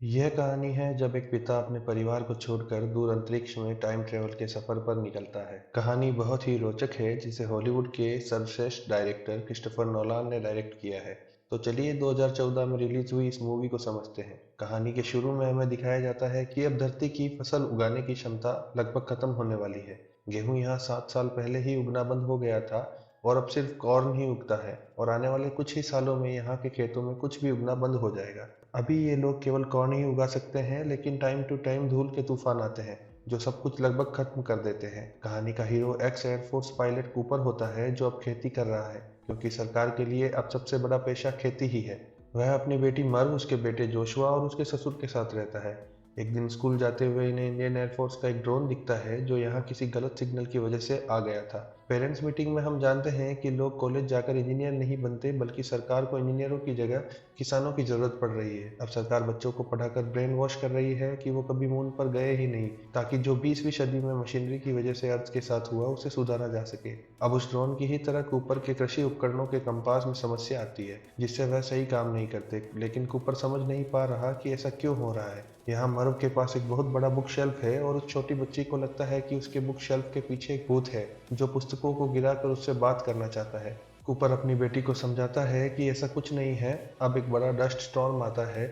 यह कहानी है जब एक पिता अपने परिवार को छोड़कर दूर अंतरिक्ष में टाइम ट्रेवल के सफर पर निकलता है। कहानी बहुत ही रोचक है जिसे हॉलीवुड के सर्वश्रेष्ठ डायरेक्टर क्रिस्टोफर नोलान ने डायरेक्ट किया है। तो चलिए 2014 में रिलीज हुई इस मूवी को समझते हैं। कहानी के शुरू में हमें दिखाया जाता है कि अब धरती की फसल उगाने की क्षमता लगभग खत्म होने वाली है। गेहूं यहाँ 7 साल पहले ही उगना बंद हो गया था और अब सिर्फ कॉर्न ही उगता है और आने वाले कुछ ही सालों में यहाँ के खेतों में कुछ भी उगना बंद हो जाएगा। अभी ये लोग केवल कॉर्न ही उगा सकते हैं, लेकिन टाइम टू टाइम धूल के तूफान आते हैं जो सब कुछ लगभग खत्म कर देते हैं। कहानी का hero x air force pilot Cooper होता है जो अब खेती कर रहा है क्योंकि सरकार के लिए अब सबसे बड़ा पेशा खेती ही है। वह अपनी बेटी मर्व, उसके बेटे जोशुआ और उसके ससुर के साथ रहता है। एक दिन स्कूल जाते हुए इन्हें इंडियन एयरफोर्स का एक ड्रोन दिखता है जो यहाँ किसी गलत सिग्नल की वजह से आ गया था। पेरेंट्स मीटिंग में हम जानते हैं कि लोग कॉलेज जाकर इंजीनियर नहीं बनते, बल्कि सरकार को इंजीनियरों की जगह किसानों की जरूरत पड़ रही है। अब सरकार बच्चों को पढ़ाकर ब्रेन वॉश कर रही है कि वो कभी मून पर गए ही नहीं, ताकि जो 20वीं सदी में मशीनरी की वजह से अर्थ के साथ हुआ उसे सुधारा जा सके। अब उस ड्रोन की ही तरह कूपर के कृषि उपकरणों के कंपास में समस्या आती है जिससे वह सही काम नहीं करते, लेकिन कूपर समझ नहीं पा रहा कि ऐसा क्यों हो रहा है। यहाँ मर्व के पास एक बहुत बड़ा बुक शेल्फ है और उस छोटी बच्ची को लगता है कि उसके बुक शेल्फ के पीछे एक भूत है जो पुस्तकों को गिराकर उससे बात करना चाहता है। कूपर अपनी बेटी को समझाता है कि ऐसा कुछ नहीं है। अब एक बड़ा डस्ट स्टॉर्म आता है।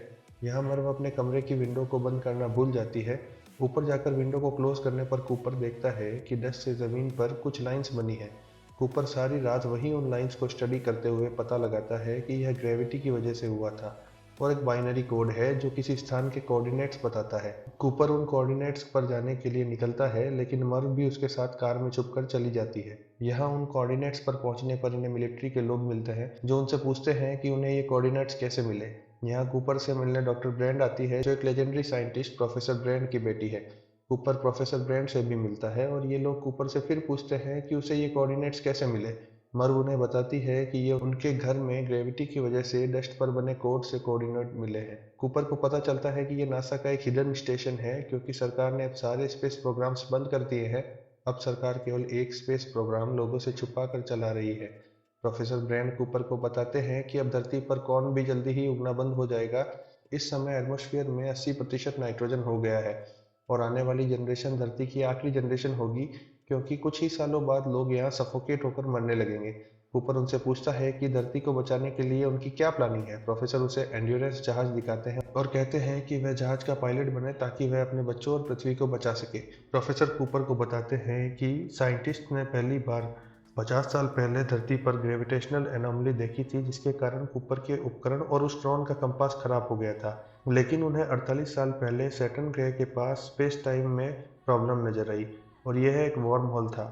यहाँ मर्व अपने कमरे की विंडो को बंद करना भूल जाती है। ऊपर जाकर विंडो को क्लोज करने पर कूपर देखता है कि डस्ट से जमीन पर कुछ लाइंस बनी है। कूपर सारी रात वही उन लाइंस को स्टडी करते हुए पता लगाता है कि यह ग्रेविटी की वजह से हुआ था और एक बाइनरी कोड है जो किसी स्थान के कोऑर्डिनेट्स बताता है। कूपर उन कोऑर्डिनेट्स पर जाने के लिए निकलता है, लेकिन मर्व भी उसके साथ कार में छुपकर चली जाती है। यहाँ उन कोऑर्डिनेट्स पर पहुंचने पर इन्हें मिलिट्री के लोग मिलते हैं जो उनसे पूछते हैं कि उन्हें ये कोऑर्डिनेट्स कैसे मिले। यहाँ कूपर से मिलने डॉक्टर ब्रैंड आती है जो एक लेजेंडरी साइंटिस्ट प्रोफेसर ब्रैंड की बेटी है। कूपर प्रोफेसर ब्रैंड से भी मिलता है और ये लोग कूपर से फिर पूछते हैं कि उसे ये कोऑर्डिनेट्स कैसे मिले। मर्व उन्हें बताती है कि ये उनके घर में ग्रेविटी की वजह से डस्ट पर बने कोड से कोऑर्डिनेट मिले हैं। कूपर को पता चलता है कि ये नासा का एक हिडन स्टेशन है क्योंकि सरकार ने अब सारे स्पेस प्रोग्राम्स बंद कर दिए हैं। अब सरकार केवल एक स्पेस प्रोग्राम लोगों से छुपा कर चला रही है। प्रोफेसर ब्रैंड कूपर को बताते हैं कि अब धरती पर कॉर्न भी जल्दी ही उगना बंद हो जाएगा। इस समय एटमॉस्फेयर में 80% नाइट्रोजन हो गया है और आने वाली जनरेशन धरती की आखिरी जनरेशन होगी क्योंकि कुछ ही सालों बाद लोग यहाँ सफोकेट होकर मरने लगेंगे। कूपर उनसे पूछता है कि धरती को बचाने के लिए उनकी क्या प्लानिंग है। प्रोफेसर उसे एंड्योरेंस जहाज दिखाते हैं और कहते हैं कि वह जहाज का पायलट बने ताकि वह अपने बच्चों और पृथ्वी को बचा सके। प्रोफेसर कूपर को बताते हैं कि साइंटिस्ट ने पहली बार 50 साल पहले धरती पर ग्रेविटेशनल एनोमली देखी थी जिसके कारण कूपर के उपकरण और उस ड्रोन का कंपास खराब हो गया था, लेकिन उन्हें 48 साल पहले सैटर्न ग्रह के पास स्पेस टाइम में प्रॉब्लम नजर आई और यह एक वार्म होल था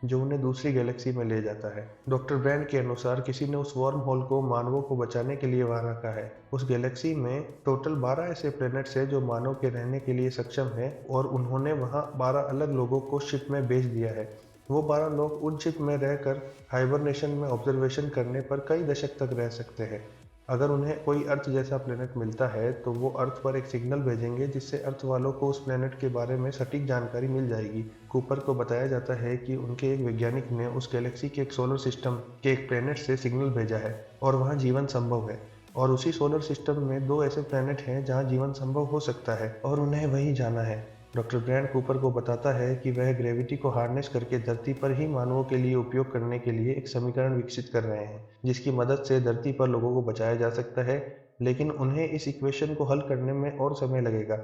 जो उन्हें दूसरी गैलेक्सी में ले जाता है। डॉक्टर ब्रैंड के अनुसार किसी ने उस वार्म होल को मानवों को बचाने के लिए वहां रखा है। उस गैलेक्सी में टोटल 12 ऐसे प्लैनेट्स हैं जो मानव के रहने के लिए सक्षम है और उन्होंने वहां 12 अलग लोगों को शिप में भेज दिया है। वो 12 लोग उन शिप में रहकर हाइबरनेशन में ऑब्जर्वेशन करने पर कई दशक तक रह सकते हैं। अगर उन्हें कोई अर्थ जैसा प्लेनेट मिलता है तो वो अर्थ पर एक सिग्नल भेजेंगे जिससे अर्थ वालों को उस प्लेनेट के बारे में सटीक जानकारी मिल जाएगी। कूपर को बताया जाता है कि उनके एक वैज्ञानिक ने उस गैलेक्सी के एक सोलर सिस्टम के एक प्लेनेट से सिग्नल भेजा है और वहाँ जीवन संभव है और उसी सोलर सिस्टम में दो ऐसे प्लेनेट हैं जहाँ जीवन संभव हो सकता है और उन्हें वहीं जाना है। डॉक्टर ब्रैंड कूपर को बताता है कि वह ग्रेविटी को हार्नेस करके धरती पर ही मानवों के लिए उपयोग करने के लिए एक समीकरण विकसित कर रहे हैं जिसकी मदद से धरती पर लोगों को बचाया जा सकता है, लेकिन उन्हें इस इक्वेशन को हल करने में और समय लगेगा।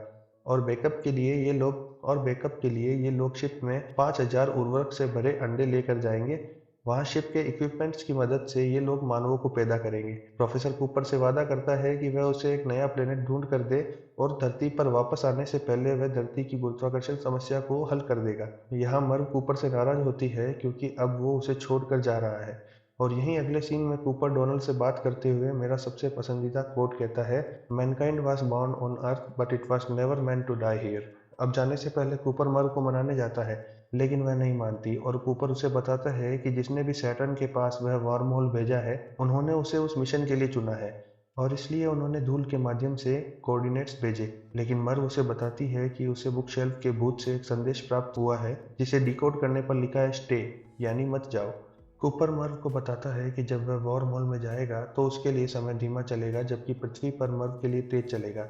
और बैकअप के लिए ये लोग शिप में 5000 उर्वरक से भरे अंडे लेकर जाएंगे। वहाँ शिप के इक्विपमेंट्स की मदद से ये लोग मानवों को पैदा करेंगे। प्रोफेसर कूपर से वादा करता है कि वह उसे एक नया प्लेनेट ढूंढ कर दे और धरती पर वापस आने से पहले वह धरती की गुरुत्वाकर्षण समस्या को हल कर देगा। यहाँ मर्व कूपर से नाराज होती है क्योंकि अब वो उसे छोड़कर जा रहा है और यहीं अगले सीन में कूपर डोनाल्ड से बात करते हुए मेरा सबसे पसंदीदा कोट कहता है, mankind was born on earth but it was never meant to die here. अब जाने से पहले कूपर मर्व को मनाने जाता है, लेकिन वह नहीं मानती और कूपर उसे बताता है कि जिसने भी सैटर्न के पास वह वार्म होल भेजा है उन्होंने उसे उस मिशन के लिए चुना है और इसलिए उन्होंने धूल के माध्यम से कोऑर्डिनेट्स भेजे। लेकिन मर्व उसे बताती है कि उसे बुक शेल्फ के भूत से एक संदेश प्राप्त हुआ है जिसे डिकोड करने पर लिखा है स्टे, यानी मत जाओ। कूपर मर्व को बताता है कि जब वह वार्म होल में जाएगा तो उसके लिए समय धीमा चलेगा जबकि पृथ्वी पर मर्व के लिए तेज चलेगा।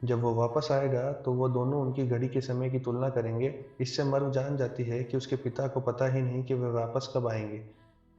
जब वो वापस आएगा तो वो दोनों उनकी घड़ी के समय की तुलना करेंगे। इससे मर्व जान जाती है कि उसके पिता को पता ही नहीं कि वे वापस कब आएंगे।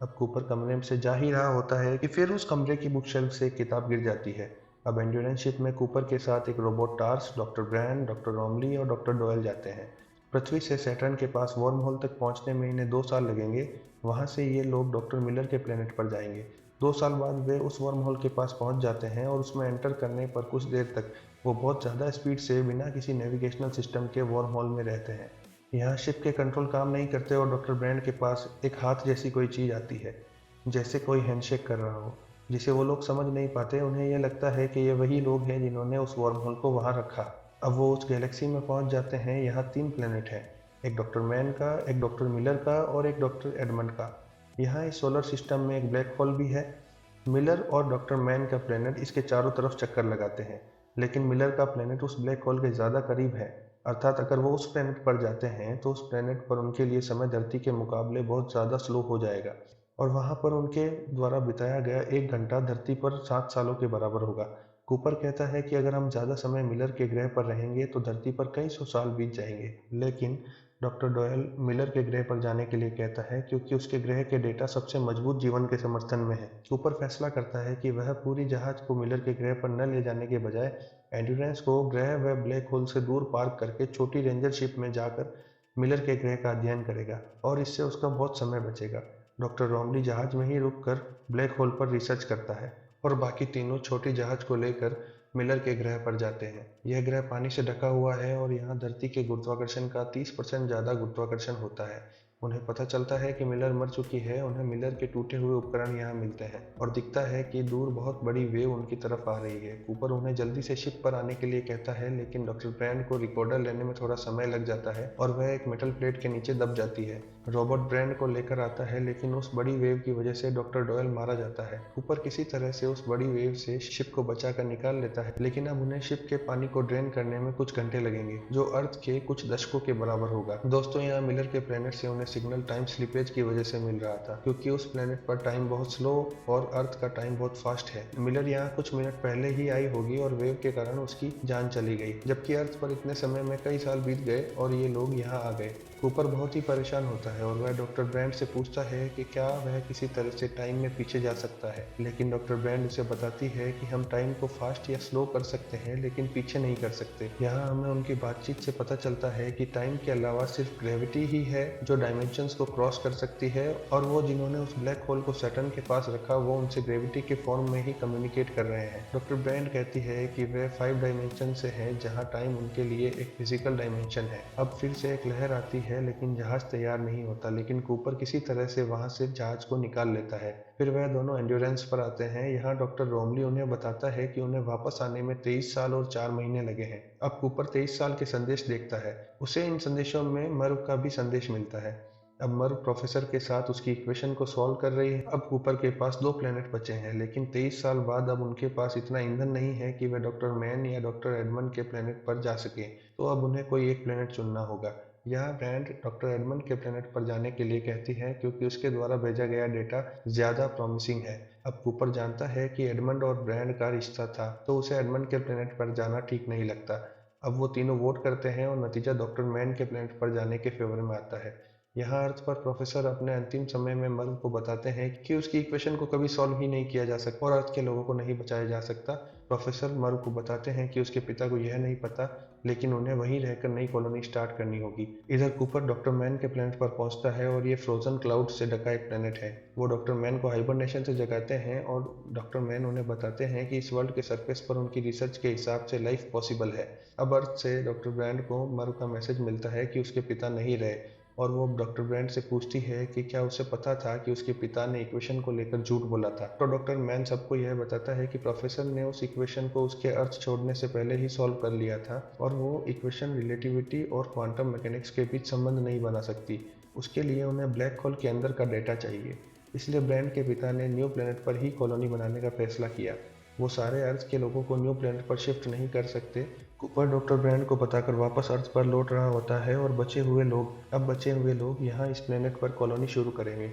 अब कूपर कमरे से जा ही रहा होता है कि फिर उस कमरे की बुक शेल्फ से एक किताब गिर जाती है। अब एंड्योरेंस शिप में कूपर के साथ एक रोबोट टार्स, डॉक्टर ब्रैंड, डॉक्टर रोमली और डॉक्टर डोयल जाते हैं। पृथ्वी से सैटर्न के पास वर्म होल तक पहुंचने में इन्हें 2 साल लगेंगे। वहां से ये लोग डॉक्टर मिलर के प्लेनेट पर जाएंगे। 2 साल बाद वे उस वर्म होल के पास पहुंच जाते हैं और उसमें एंटर करने पर कुछ देर तक वो बहुत ज़्यादा स्पीड से बिना किसी नेविगेशनल सिस्टम के वर्म होल में रहते हैं। यहाँ शिप के कंट्रोल काम नहीं करते और डॉक्टर ब्रैंड के पास एक हाथ जैसी कोई चीज़ आती है, जैसे कोई हैंडशेक कर रहा हो, जिसे वो लोग समझ नहीं पाते। उन्हें यह लगता है कि ये वही लोग हैं जिन्होंने उस वर्म होल को वहाँ रखा। अब वो उस गैलेक्सी में पहुंच जाते हैं। यहाँ 3 प्लेनेट हैं, एक डॉक्टर मैन का, एक डॉक्टर मिलर का और एक डॉक्टर एडमंड का। यहाँ इस सोलर सिस्टम में एक ब्लैक होल भी है। मिलर और डॉक्टर मैन का प्लेनेट इसके चारों तरफ चक्कर लगाते हैं, लेकिन मिलर का प्लेनेट उस ब्लैक होल के ज़्यादा करीब है। अर्थात अगर वो उस प्लेनेट पर जाते हैं तो उस प्लेनेट पर उनके लिए समय धरती के मुकाबले बहुत ज़्यादा स्लो हो जाएगा और वहाँ पर उनके द्वारा बिताया गया 1 घंटा धरती पर 7 सालों के बराबर होगा। कूपर कहता है कि अगर हम ज़्यादा समय मिलर के ग्रह पर रहेंगे तो धरती पर कई सौ साल बीत जाएंगे, लेकिन डॉक्टर डोयल मिलर के ग्रह पर जाने के लिए कहता है क्योंकि उसके ग्रह के डेटा सबसे मजबूत जीवन के समर्थन में है। कूपर फैसला करता है कि वह पूरी जहाज को मिलर के ग्रह पर न ले जाने के बजाय एंड्योरेंस को ग्रह व ब्लैक होल से दूर पार्क करके छोटी रेंजर शिप में जाकर मिलर के ग्रह का अध्ययन करेगा और इससे उसका बहुत समय बचेगा। डॉक्टर रोमली जहाज में ही रुककर ब्लैक होल पर रिसर्च करता है और बाकी तीनों छोटी जहाज को लेकर मिलर के ग्रह पर जाते हैं। यह ग्रह पानी से ढका हुआ है और यहाँ धरती के गुरुत्वाकर्षण का 30% ज़्यादा गुरुत्वाकर्षण होता है। उन्हें पता चलता है कि मिलर मर चुकी है। उन्हें मिलर के टूटे हुए उपकरण यहाँ मिलते हैं और दिखता है कि दूर बहुत बड़ी वेव उनकी तरफ आ रही है। कूपर उन्हें जल्दी से शिप पर आने के लिए कहता है, लेकिन डॉक्टर ब्रैंड को रिकॉर्डर लेने में थोड़ा समय लग जाता है और वह एक मेटल प्लेट के नीचे दब जाती है। रॉबर्ट ब्रैंड को लेकर आता है, लेकिन उस बड़ी वेव की वजह से डॉक्टर डॉयल मारा जाता है। कूपर किसी तरह से उस बड़ी वेव से शिप को बचाकर निकाल लेता है, लेकिन अब उन्हें शिप के पानी को ड्रेन करने में कुछ घंटे लगेंगे, जो अर्थ के कुछ दशकों के बराबर होगा। दोस्तों, यहाँ मिलर के प्लेनेट से उन्हें सिग्नल टाइम स्लिपेज की वजह से मिल रहा था, क्योंकि उस प्लेनेट पर टाइम बहुत स्लो और अर्थ का टाइम बहुत फास्ट है। मिलर यहाँ कुछ मिनट पहले ही आई होगी और वेव के कारण उसकी जान चली गई, जबकि अर्थ पर इतने समय में कई साल बीत गए और ये लोग यहाँ आ गए। कूपर बहुत ही परेशान होता है और वह डॉक्टर ब्रैंड से पूछता है कि क्या वह किसी तरह से टाइम में पीछे जा सकता है, लेकिन डॉक्टर ब्रैंड उसे बताती है कि हम टाइम को फास्ट या स्लो कर सकते हैं, लेकिन पीछे नहीं कर सकते। यहाँ हमें उनकी बातचीत से पता चलता है कि टाइम के अलावा सिर्फ ग्रेविटी ही है जो डायमेंशंस को क्रॉस कर सकती है, और वो जिन्होंने उस ब्लैक होल को सैटर्न के पास रखा वो उनसे ग्रेविटी के फॉर्म में ही कम्युनिकेट कर रहे हैं। डॉक्टर ब्रैंड कहती है कि वे 5 डायमेंशन से हैं, जहाँ टाइम उनके लिए एक फिजिकल डायमेंशन है। अब फिर से एक लहर आती है, लेकिन जहाज तैयार नहीं होता, लेकिन कूपर किसी तरह से वहां से जहाज को निकाल लेता है। फिर वह दोनों एंड्योरेंस पर आते हैं। यहाँ डॉक्टर रोमली उन्हें बताता है कि उन्हें वापस आने में 23 साल और 4 महीने लगे हैं। अब कूपर 23 साल के संदेश देखता है। उसे इन संदेशों में मर्व का भी संदेश मिलता है। अब मर्व प्रोफेसर के साथ उसकी इक्वेशन को सॉल्व कर रही है। अब कूपर के पास 2 प्लेनेट बचे हैं, लेकिन 23 साल बाद अब उनके पास इतना ईंधन नहीं है कि वे डॉक्टर मैन या डॉक्टर एडमंड के प्लेनेट पर जा सके। तो अब उन्हें कोई एक प्लेनेट चुनना होगा। यह ब्रैंड डॉक्टर एडमंड के प्लेनेट पर जाने के लिए कहती है, क्योंकि उसके द्वारा भेजा गया डेटा ज्यादा प्रॉमिसिंग है। अब कूपर जानता है कि एडमंड और ब्रैंड का रिश्ता था, तो उसे एडमंड के प्लेनेट पर जाना ठीक नहीं लगता। अब वो तीनों वोट करते हैं और नतीजा डॉक्टर मैन के प्लेनेट पर जाने के फेवर में आता है। यहाँ अर्थ पर प्रोफेसर अपने अंतिम समय में मर्व को बताते हैं कि उसकी इक्वेशन को कभी सॉल्व ही नहीं किया जा सकता और अर्थ के लोगों को नहीं बचाया जा सकता। प्रोफेसर मर्व को बताते हैं कि उसके पिता को यह नहीं पता, लेकिन उन्हें वहीं रहकर नई कॉलोनी स्टार्ट करनी होगी। इधर कूपर डॉक्टर मैन के प्लेनेट पर पहुंचता है और ये फ्रोजन क्लाउड से ढका एक प्लेनेट है। वो डॉक्टर मैन को हाइबरनेशन से जगाते हैं और डॉक्टर मैन उन्हें बताते हैं कि इस वर्ल्ड के सरफेस पर उनकी रिसर्च के हिसाब से लाइफ पॉसिबल है। अब अर्थ से डॉक्टर ब्रैंड को मर्व का मैसेज मिलता है कि उसके पिता नहीं रहे, और वो डॉक्टर ब्रैंड से पूछती है कि क्या उसे पता था कि उसके पिता ने इक्वेशन को लेकर झूठ बोला था। तो डॉक्टर मैन सबको यह बताता है कि प्रोफेसर ने उस इक्वेशन को उसके अर्थ छोड़ने से पहले ही सॉल्व कर लिया था और वो इक्वेशन रिलेटिविटी और क्वांटम मैकेनिक्स के बीच संबंध नहीं बना सकती। उसके लिए उन्हें ब्लैक होल के अंदर का डेटा चाहिए। इसलिए ब्रैंड के पिता ने न्यू प्लेनेट पर ही कॉलोनी बनाने का फैसला किया। वो सारे अर्थ के लोगों को न्यू प्लेनेट पर शिफ्ट नहीं कर सकते। कूपर डॉक्टर ब्रैंड को बताकर वापस अर्थ पर लौट रहा होता है और बचे हुए लोग यहाँ इस प्लेनेट पर कॉलोनी शुरू करेंगे।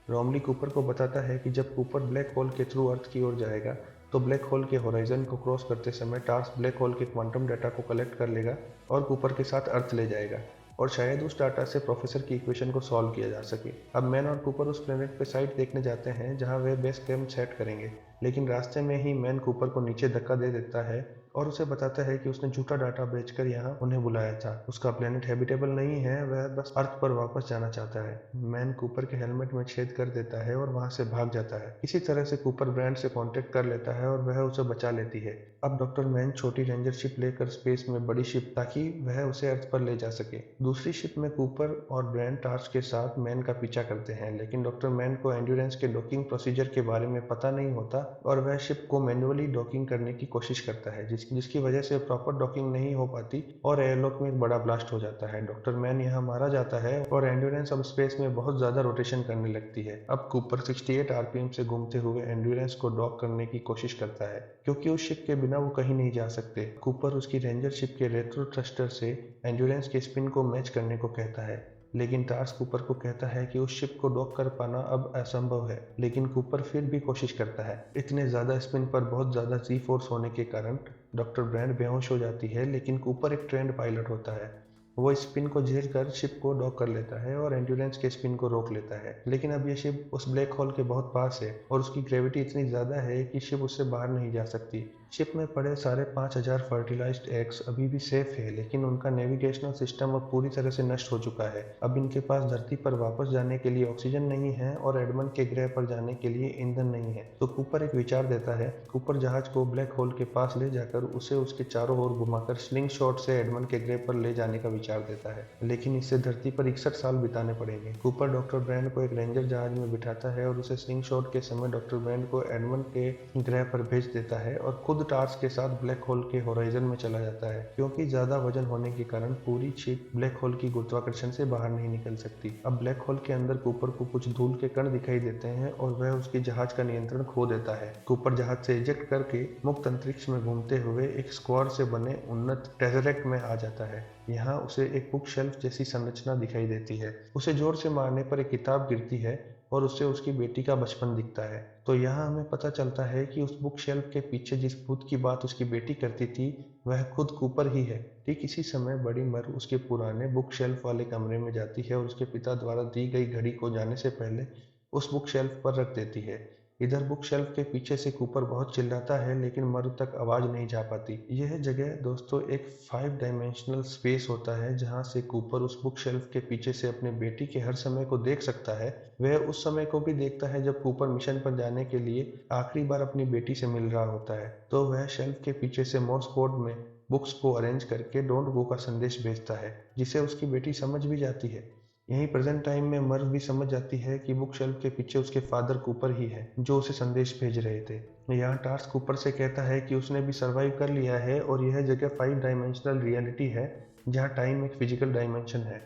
रोमली कूपर को बताता है कि जब कूपर ब्लैक होल के थ्रू अर्थ की ओर जाएगा तो ब्लैक होल के होराइजन को क्रॉस करते समय टार्स ब्लैक होल के क्वांटम डाटा को कलेक्ट कर लेगा और कूपर के साथ अर्थ ले जाएगा और शायद उस डाटा से प्रोफेसर की इक्वेशन को सॉल्व किया जा सके। अब मैन और कूपर उस प्लेनेट पे साइट देखने जाते हैं जहां वे बेस कैंप सेट करेंगे, लेकिन रास्ते में ही मैन कूपर को नीचे धक्का दे देता है और उसे बताता है कि उसने झूठा डाटा बेचकर यहाँ उन्हें बुलाया था। उसका प्लेनेट हैबिटेबल नहीं है, वह बस अर्थ पर वापस जाना चाहता है। मैन कूपर के हेलमेट में छेद कर देता है और वहां से भाग जाता है। इसी तरह से कूपर ब्रांड से कांटेक्ट कर लेता है और वह उसे बचा लेती है। अब डॉक्टर मैन छोटी रेंजर शिप लेकर स्पेस में बड़ी शिप ताकि वह उसे अर्थ पर ले जा सके। दूसरी शिप में कूपर और ब्रांड टार्स के साथ मैन का पीछा करते हैं, लेकिन डॉक्टर मैन को एंड्योरेंस के डॉकिंग प्रोसीजर के बारे में पता नहीं होता और वह शिप को मैन्युअली डॉकिंग करने की कोशिश करता है, जिसकी वजह से प्रॉपर डॉकिंग नहीं हो पाती और एयरलॉक में एक बड़ा ब्लास्ट हो जाता है। डॉक्टर मैन यहाँ मारा जाता है और एंड्योरेंस अब स्पेस में बहुत ज्यादा रोटेशन करने लगती है। अब कूपर 68 आरपीएम से घूमते हुए एंड्योरेंस को डॉक करने की कोशिश करता है, क्योंकि उस शिप के बिना वो कहीं नहीं जा सकते। कूपर उसकी रेंजर शिप के रेट्रो थ्रस्टर से एंड्योरेंस के स्पिन को मैच करने को कहता है, लेकिन टार्स कूपर को कहता है कि उस शिप को डॉक कर पाना अब असंभव है। लेकिन कूपर फिर भी कोशिश करता है। इतने ज्यादा स्पिन पर बहुत ज्यादा जी फोर्स होने के कारण डॉक्टर ब्रांड बेहोश हो जाती है, लेकिन कूपर एक ट्रेंड पायलट होता है। वो स्पिन को झेल कर शिप को डॉक कर लेता है और एंड्योरेंस के स्पिन को रोक लेता है। लेकिन अब ये शिप उस ब्लैक होल के बहुत पास है और उसकी ग्रेविटी इतनी ज्यादा है कि शिप उससे बाहर नहीं जा सकती। शिप में पड़े सारे 5000 फर्टिलाइज्ड एग्स अभी भी सेफ है, लेकिन उनका नेविगेशनल सिस्टम अब पूरी तरह से नष्ट हो चुका है। अब इनके पास धरती पर वापस जाने के लिए ऑक्सीजन नहीं है और एडमंड के ग्रह पर जाने के लिए ईंधन नहीं है। तो कूपर एक विचार देता है। कूपर जहाज को ब्लैक होल के पास ले जाकर उसे उसके चारों ओर घुमाकर स्लिंग शॉट से एडमंड के ग्रह पर ले जाने का विचार देता है, लेकिन इससे धरती पर 61 साल बिताने पड़ेंगे। कूपर डॉक्टर ब्रांड को एक रेंजर जहाज में बिठाता है और उसे स्लिंग शॉट के समय डॉक्टर ब्रांड को एडमंड के ग्रह पर भेज देता है और खुद टार्स के साथ ब्लैक होल के होराइजन में चला जाता है, क्योंकि ज्यादा वजन होने के कारण पूरी शिप ब्लैक होल की गुरुत्वाकर्षण से बाहर नहीं निकल सकती। अब ब्लैक होल के अंदर कूपर को कुछ धूल के कण दिखाई देते हैं और वह उसके जहाज का नियंत्रण खो देता है। कूपर जहाज से इजेक्ट करके मुक्त अंतरिक्ष में घूमते हुए एक स्क्वायर से बने उन्नत टेजरेक्ट में आ जाता है। यहाँ उसे एक बुक शेल्फ जैसी संरचना दिखाई देती है। उसे जोर से मारने पर एक किताब गिरती है और उससे उसकी बेटी का बचपन दिखता है। तो यहाँ हमें पता चलता है कि उस बुक शेल्फ के पीछे जिस भूत की बात उसकी बेटी करती थी वह खुद कूपर ही है। ठीक इसी समय बड़ी मर उसके पुराने बुक शेल्फ वाले कमरे में जाती है और उसके पिता द्वारा दी गई घड़ी को जाने से पहले उस बुक शेल्फ पर रख देती है। इधर बुक शेल्फ के पीछे से कूपर बहुत चिल्लाता है, लेकिन मरु तक आवाज नहीं जा पाती। यह जगह दोस्तों एक 5 डायमेंशनल स्पेस होता है जहां से कूपर उस बुक शेल्फ के पीछे से अपने बेटी के हर समय को देख सकता है। वह उस समय को भी देखता है जब कूपर मिशन पर जाने के लिए आखिरी बार अपनी बेटी से मिल रहा होता है। तो वह शेल्फ के पीछे से मोर्स कोड में बुक्स को अरेंज करके डोंट गो का संदेश भेजता है, जिसे उसकी बेटी समझ भी जाती है। यही प्रेजेंट टाइम में मर्व भी समझ जाती है कि बुक शेल्फ के पीछे उसके फादर कूपर ही है जो उसे संदेश भेज रहे थे। यहाँ टार्स कूपर से कहता है कि उसने भी सरवाइव कर लिया है और यह जगह 5 डायमेंशनल रियलिटी है जहाँ टाइम एक फिजिकल डायमेंशन है।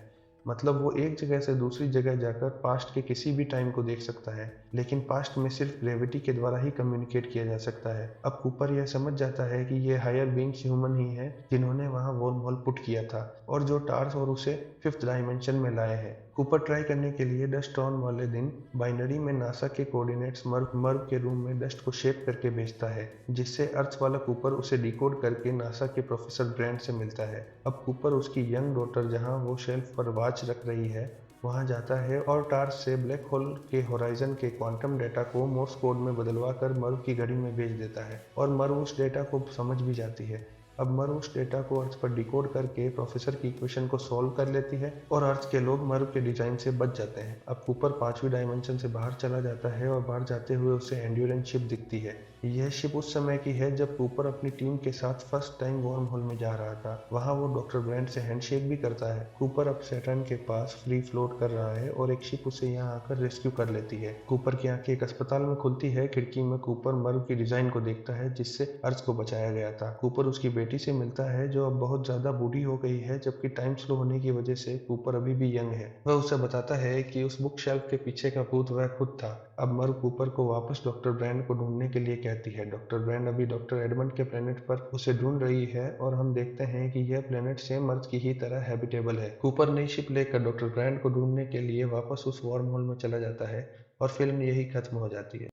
मतलब वो एक जगह से दूसरी जगह जाकर पास्ट के किसी भी टाइम को देख सकता है, लेकिन पास्ट में सिर्फ ग्रेविटी के द्वारा ही कम्युनिकेट किया जा सकता है। अब कूपर यह समझ जाता है कि ये हायर बीइंग्स ह्यूमन ही है जिन्होंने वहाँ वर्महोल पुट किया था और जो टार्स और उसे 5th डायमेंशन में लाए हैं। कूपर ट्राई करने के लिए डस्ट ऑन वाले दिन बाइनरी में नासा के कोऑर्डिनेट्स मर्व के रूम में डस्ट को शेप करके भेजता है, जिससे अर्थ वाला कूपर उसे डिकोड करके नासा के प्रोफेसर ब्रांड से मिलता है। अब कूपर उसकी यंग डॉटर जहां वो शेल्फ पर वॉच रख रही है वहां जाता है और टार्स से ब्लैक होल के होराइजन के क्वांटम डेटा को मोर्स कोड में बदलवा कर मर्व की घड़ी में भेज देता है और मर्व उस डेटा को समझ भी जाती है। अब मर्व उस डेटा को अर्थ पर डिकोड करके प्रोफेसर की इक्वेशन को सॉल्व कर लेती है और अर्थ के लोग मर्व के डिजाइन से बच जाते हैं। अब कूपर 5वीं डायमेंशन से बाहर चला जाता है और बाहर जाते हुए उसे एंड्योरेंस शिप दिखती है। यह शिप उस समय की है जब कूपर अपनी टीम के साथ फर्स्ट टाइम वर्म होल में जा रहा था। वहां वो डॉक्टर ब्रांड से हैंडशेक भी करता है। कूपर अब सैटर्न के पास फ्री फ्लोट कर रहा है और एक शिप उसे यहाँ आकर रेस्क्यू कर लेती है। कूपर की आंखें एक अस्पताल में खुलती है। खिड़की में कूपर मर्व की डिजाइन को देखता है जिससे अर्थ को बचाया गया था। कूपर उसकी बेटी से मिलता है जो अब बहुत ज्यादा बूढ़ी हो गई है, जबकि टाइम स्लो होने की वजह से कूपर अभी भी यंग है। वह उसे बताता है कि उस बुक शेल्फ के पीछे का भूत वह खुद था। अब मर्व कूपर को वापस डॉक्टर ब्रांड को ढूंढने के लिए कहती है। डॉक्टर ब्रांड अभी डॉक्टर एडमंड के प्लेनेट पर उसे ढूंढ रही है और हम देखते हैं कि यह प्लेनेट सेम अर्थ की ही तरह हैबिटेबल है। कूपर नई शिप लेकर डॉक्टर ब्रांड को ढूंढने के लिए वापस उस वर्म होल में चला जाता है और फिल्म यही खत्म हो जाती है।